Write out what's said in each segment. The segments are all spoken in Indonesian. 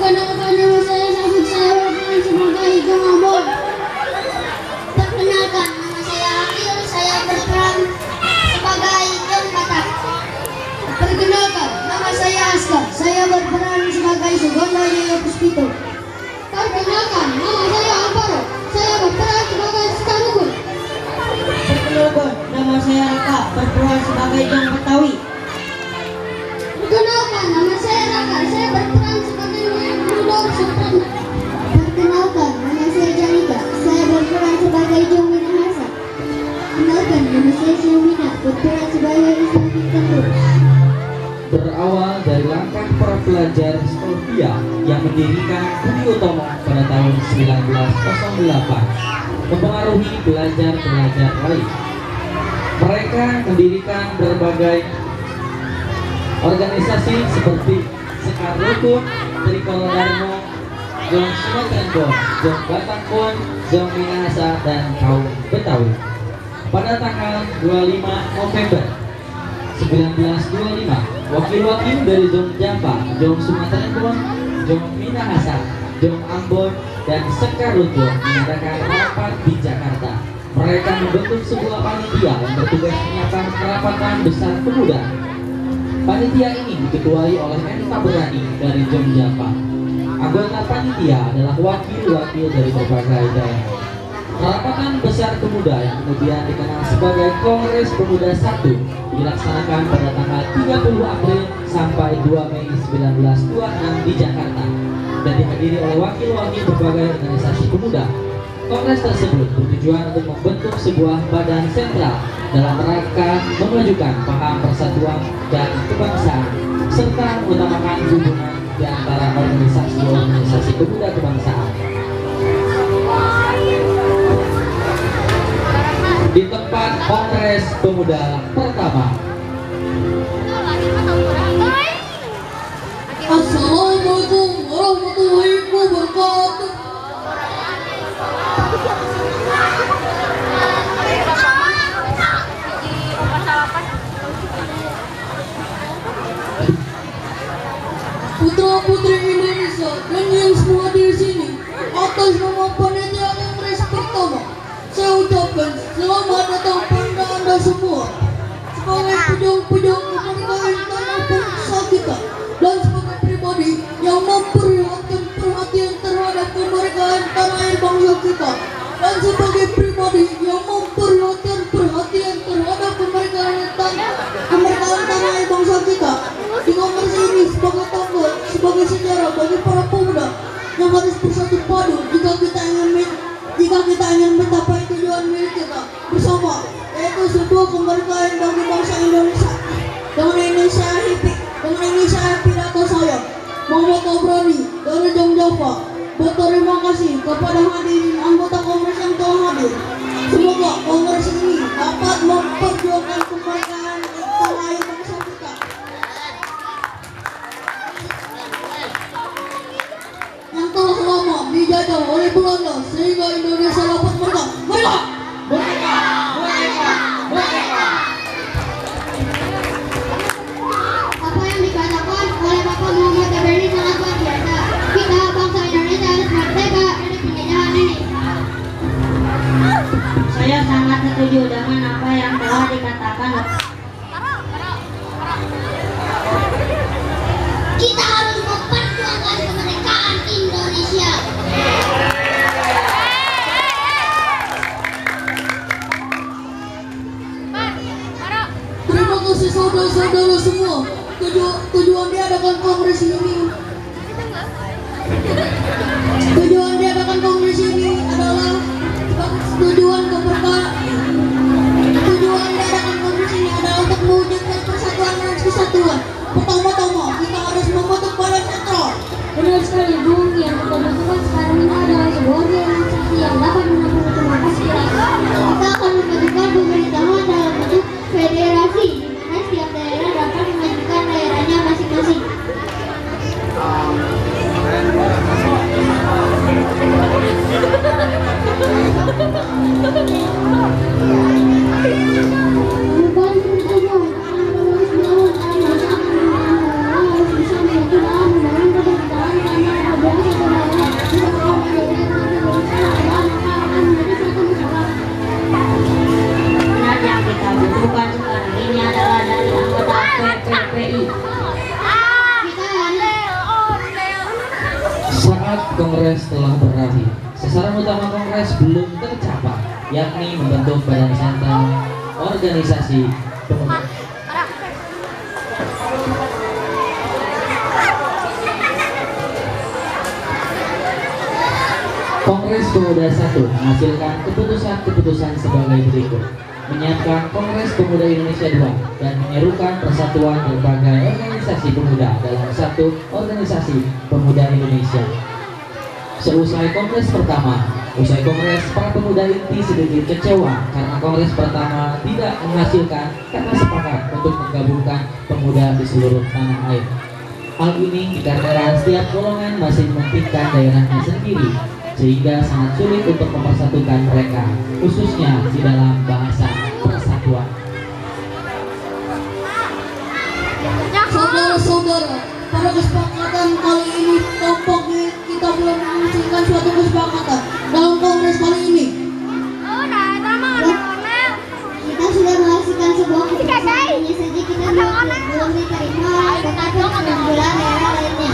Perkenalkan nama saya Sabit, saya berperan sebagai Jong Ambon. Perkenalkan nama saya Akil, saya berperan sebagai Jong Batak. Perkenalkan nama saya Aska, saya berperan sebagai Suganda Jaya Puspito. Perkenalkan nama saya Amparo, saya berperan sebagai Skarukun. Perkenalkan nama saya Raka, berperan sebagai Jong Betawi. Perkenalkan nama saya Raka, saya berperan sebagai Rudolf Suprana. Perkenalkan nama saya Janika, saya berperan sebagai Jong Minahasa. Perkenalkan nama saya Syamina, berperan sebagai Ismail Kendur. Berawal dari langkah para pelajar Stovia yang mendirikan Budi Utomo pada tahun 1908, mempengaruhi belajar-belajar lain. Mereka mendirikan berbagai organisasi seperti Sekar Rukun, Trikolor Darmo, Jong Sumatera, Jong Batakon, Jong Minahasa, dan kaum Betawi. Pada tanggal 25 November 1925, wakil-wakil dari Jong Jampa, Jong Sumatera, Jong Minahasa, Jong Ambon, dan Sekar Rukun mengadakan rapat di Jakarta. Mereka membentuk sebuah panitia yang bertugas menyiapkan kerapatan besar pemuda. Panitia ini diketuai oleh Eni Tabrani dari Jong Jampa. Anggota panitia adalah wakil-wakil dari berbagai daerah. Kerapatan besar pemuda yang kemudian dikenal sebagai Kongres Pemuda 1 dilaksanakan pada tanggal 30 April sampai 2 Mei 1926 di Jakarta dan dihadiri oleh wakil-wakil berbagai organisasi pemuda. Kongres tersebut bertujuan untuk membentuk sebuah badan sentral dalam rangka memajukan paham persatuan dan kebangsaan serta mengutamakan hubungan di antara organisasi pemuda kebangsaan. Di tempat Kongres Pemuda pertama. Assalamualaikum warahmatullahi wabarakatuh. Putra-putri Indonesia dan yang semua di sini, atas nama panitia Kongres pertama, saya ucapkan selamat datang pada Anda semua. Sebagai pejuang-pejuang kemerdekaan tanah bangsa kita dan sebagai pribadi yang memperlihatkan perhatian terhadap kemerdekaan tanah air bangsa kita dan sebagai pribadi yang memperlihatkan perhatian terhadap kemerdekaan tanah air bangsa kita, di kongres ini sebagai tanggal, sebagai sejarah bagi para pemuda yang harus bersatu padu jika kita ingin mencapai tujuan milik kita bersama, yaitu sebuah kemerdekaan bagi bangsa Indonesia. Dengan Indonesia pidato saya, Muhammad Tabrani dari Jong Jampa, berterima kasih kepada hadirin anggota kongres yang telah hadir. Semoga kongres ini dapat memperjuangkan kemerdekaan tanah air bangsa kita. Yang telah lama dijajah oleh Belanda sehingga Indonesia dapat merdeka. Merdeka! Merdeka! Merdeka! Merdeka! Apa yang dikatakan oleh Bapak Muhammad Tabrani sangat luar biasa. Kita bangsa Indonesia harus merdeka dari penjajahan ini. Saya sangat setuju dengan apa yang telah dikatakan. Kita harus memperjuangkan kemerdekaan Indonesia. saat kongres telah berakhir, sasaran utama kongres belum tercapai, yakni membentuk badan sentral organisasi pemuda. Kongres Pemuda 1 menghasilkan keputusan-keputusan sebagai berikut: menyiapkan Kongres Pemuda Indonesia 2 dan menyerukan persatuan berbagai organisasi pemuda dalam satu organisasi pemuda Indonesia. Seusai kongres pertama, para pemuda inti sedikit kecewa karena kongres pertama tidak menghasilkan kata sepakat untuk menggabungkan pemuda di seluruh tanah air. Hal ini dikarenakan setiap golongan masih mementingkan daerahnya sendiri, sehingga sangat sulit untuk mempersatukan mereka, khususnya di dalam bahasa persatuan. Saudara-saudara, pada kesepakatan kali ini tampaknya kita belum menghasilkan suatu kesepakatan dalam kongres kali ini. Kita sudah menghasilkan sebuah keputusan, hanya saja kita belum diterima tetapi keunggulan daerah lainnya.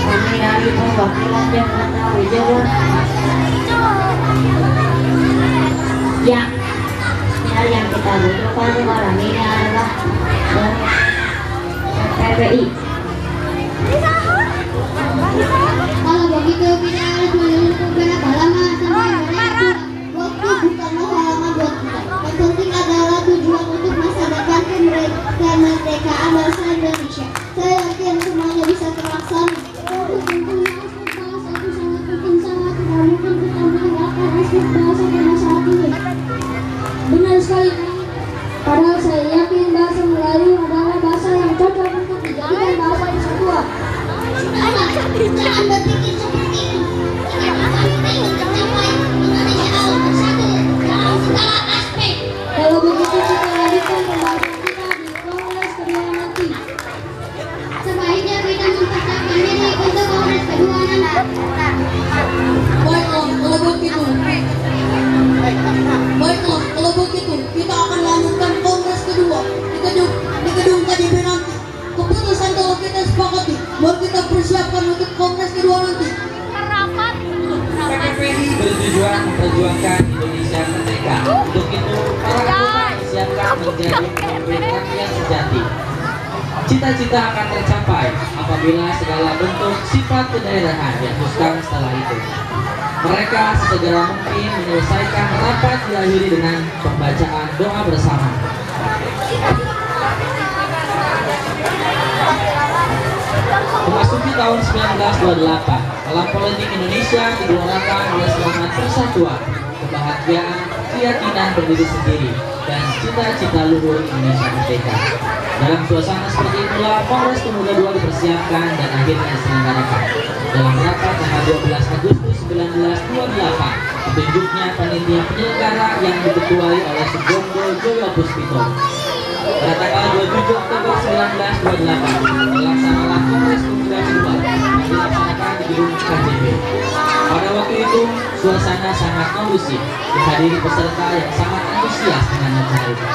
Kami dari perwakilan Jakarta Wijaya. Ya, hal yang kita butuhkan malam ini adalah PPI. Kalau begitu kita harus menunggu berapa lama sampai mereka. Waktu bukanlah halangan buat kita. Yang penting adalah tujuan untuk masa depan kemerdekaan bangsa Indonesia. Saya yakin semuanya bisa terlaksana. Tentunya aspek bahasa itu sangat penting, sangat tidak mungkin kita meninggalkan aspek bahasa pada saat ini. Benar sekali. Padahal saya yakin bahasa Melayu adalah bahasa yang cocok untuk dijadikan bahasa persatuan. Jangan berpikir seperti itu. Kita ingin mencapai Indonesia alam bersatu dalam segala aspek. Kalau begitu kita lanjutkan pembahasan kita di kongres kedua nanti. Sebaiknya kita mempersiapkan diri untuk kongres kedua nanti. Baiklah, kalau begitu kita akan lanjutkan kongres kedua di gedung KJB nanti. Keputusan telah kita sepakati, baru kita persiapkan untuk kongres kedua nanti. PPPI bertujuan memperjuangkan Indonesia merdeka. Untuk itu, para pemuda disiapkan menjadi pemimpin rakyat sejati. Cita-cita akan tercapai apabila segala bentuk sifat kedaerahan dihapuskan setelah itu. Mereka segera mungkin menyelesaikan rapat diakhiri dengan pembacaan doa bersama. Memasuki tahun 1928, dalam politik Indonesia digelorakan oleh semangat persatuan, kebahagiaan, keyakinan berdiri sendiri, dan cita-cita luhur Indonesia merdeka. Dalam suasana seperti itulah Kongres Pemuda 2 dipersiapkan dan akhirnya diselenggarakan. Dalam rapat tanggal 12 Agustus 1928, ditunjuknya panitia penyelenggara yang diketuai oleh Sugondo Joyo Puspito. Pada tanggal 27 Oktober 1928, dilaksanakan Kongres Pemuda kedua yang dilaksanakan di gedung KJB. Pada waktu itu, suasana sangat kondusif, dihadiri peserta yang sangat antusias dengan acara itu.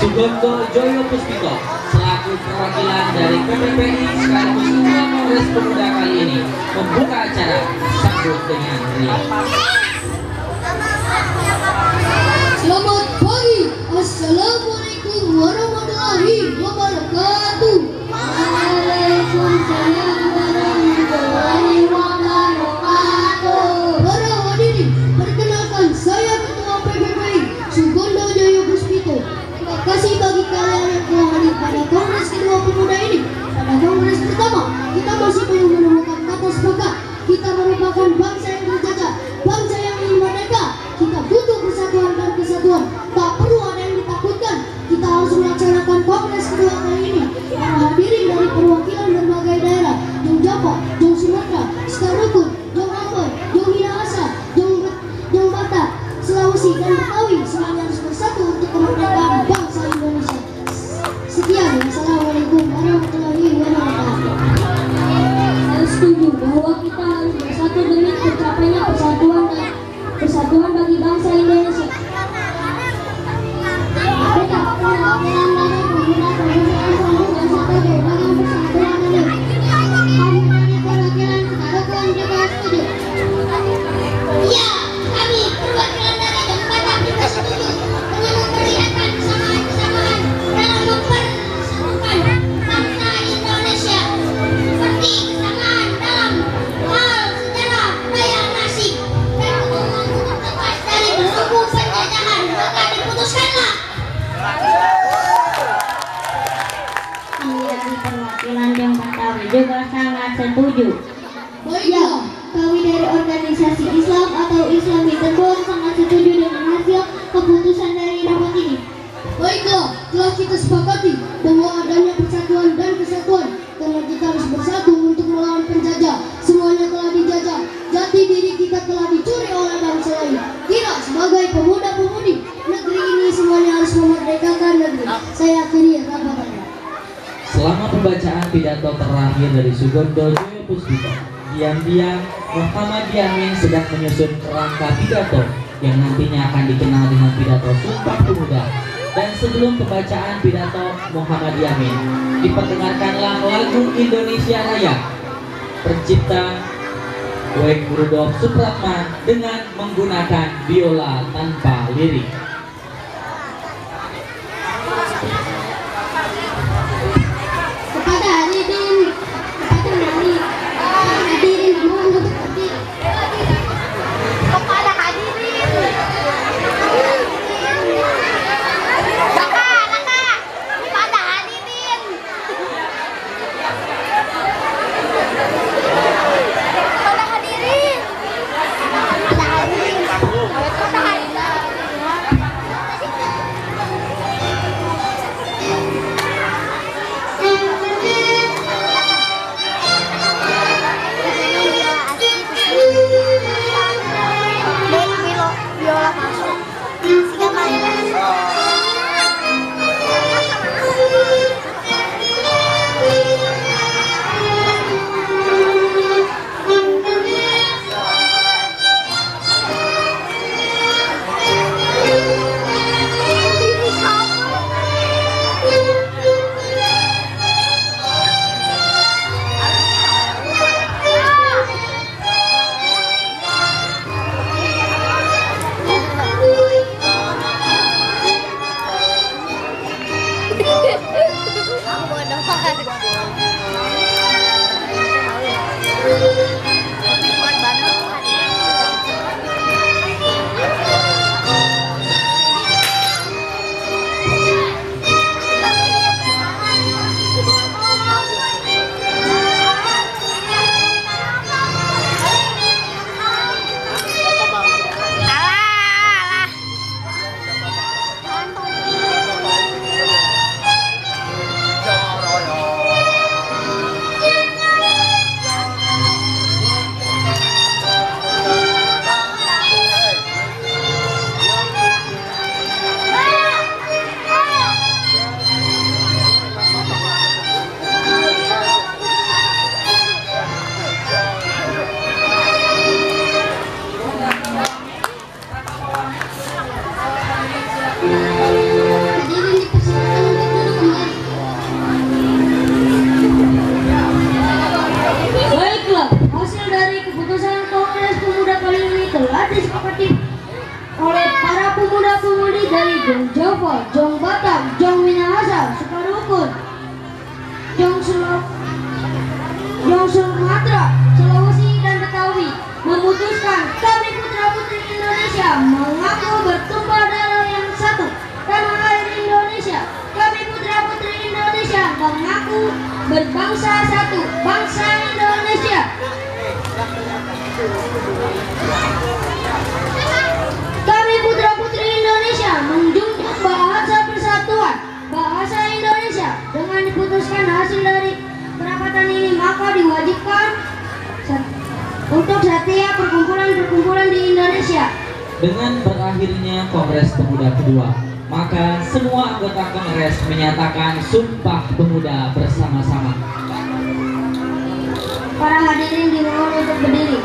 Sugondo Joyo Puspito selaku perwakilan dari PPPI sekaligus Ketua Kongres Pemuda kali ini membuka acara sambut dengan meriah. Selamat pagi, Assalamualaikum warahmatullahi wabarakatuh. Waalaikumsalam warahmatullahi wabarakatuh. Para hadirin, perkenalkan saya Ketua PPPI Sugondo Joyo Puspito. Terima kasih bagi kalian yang telah hadir pada Kongres kedua pemuda ini. Pada Kongres pertama, kita masih belum menemukan kata sepakat. Kita merupakan bangsa yang terjajah, bangsa yang ingin merdeka. Kita butuh persatuan dan kesatuan. setuju. Ya, kami dari organisasi Islam atau Islami Tembong sangat setuju dengan hasil keputusan dari rapat ini. Baiklah, telah kita sepakati bahwa adanya persatuan dan kesatuan karena kita harus bersatu untuk melawan penjajah. Semuanya telah dijajah, jati diri kita telah dicuri oleh bangsa lain. Kita sebagai pemuda-pemudi negeri ini semuanya harus memerdekakan negeri. Saya akhiri rapat ini. Selama pembacaan pidato terakhir dari Sugondo Joyo Puspito, diam-diam Muhammad Yamin sedang menyusun kerangka pidato yang nantinya akan dikenal dengan pidato Sumpah Pemuda. Dan sebelum pembacaan pidato Muhammad Yamin, diperdengarkanlah lagu Indonesia Raya tercipta Weng Rudolf Supratman dengan menggunakan biola tanpa lirik. Kepada hadirin, mohon untuk berdiri. Kepada hadirin. Raka, kepada hadirin. Kepada hadirin. Kepada hadirin. Kepada hadirin. Biola masuk. Siapa Jong Java, Jong Batam, Jong Minahasa, Sukarukun, Jong Sumatera, Sulawesi dan Betawi memutuskan kami putra-putri Indonesia mengaku bertumpah darah yang satu tanah air Indonesia. Kami putra-putri Indonesia mengaku berbangsa satu, bangsa Indonesia. Kami putra-putri Indonesia menjunjung bahasa persatuan, bahasa Indonesia. Dengan diputuskan hasil dari perapatan ini, maka diwajibkan untuk setiap perkumpulan-perkumpulan di Indonesia. Dengan berakhirnya Kongres Pemuda kedua, maka semua anggota Kongres menyatakan Sumpah Pemuda bersama-sama. Para hadirin dimohon untuk berdiri.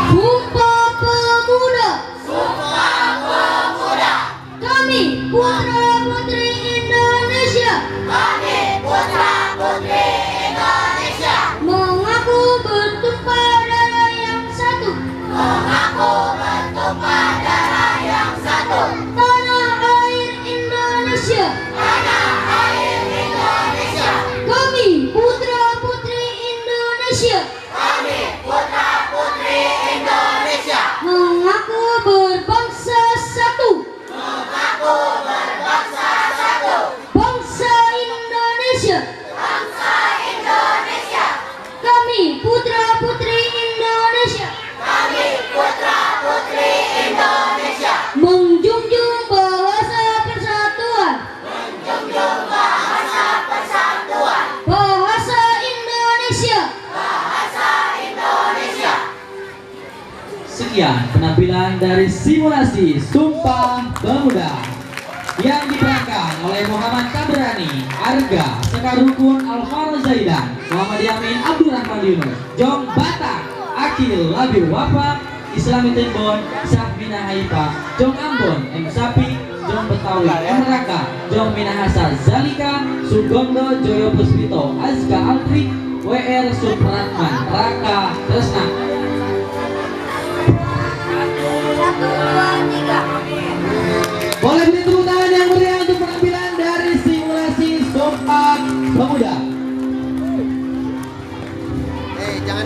Sumpah Pemuda. Sumpah Pemuda. Kami putra-putri Indonesia. Kami putra-putri Indonesia. Mengaku bertumpah darah yang satu. Mengaku bertumpah darah yang satu. Tanah air Indonesia. Tanah air Indonesia. Kami putra-putri Indonesia. Kami putra-putri Indonesia. Mengaku berbangsa satu. Mengaku berbangsa satu. sekian penampilan dari simulasi Sumpah Pemuda yang diperankan oleh Muhammad Tabrani, Arga, Sekar Rukun, Alvaro Zaidan, Muhammad Yamin, Abdurrahman Yunus, Jong Batak, Akil Labi Wafa, Islami Tembon, Sahmina Haifa, Jong Ambon, M Sapi, Jong Betawi, M Raka, Jong Minahasa Zalika, Sugondo, Joyo Puspito, Azka Altri, WR Supratman, Raka Tresna,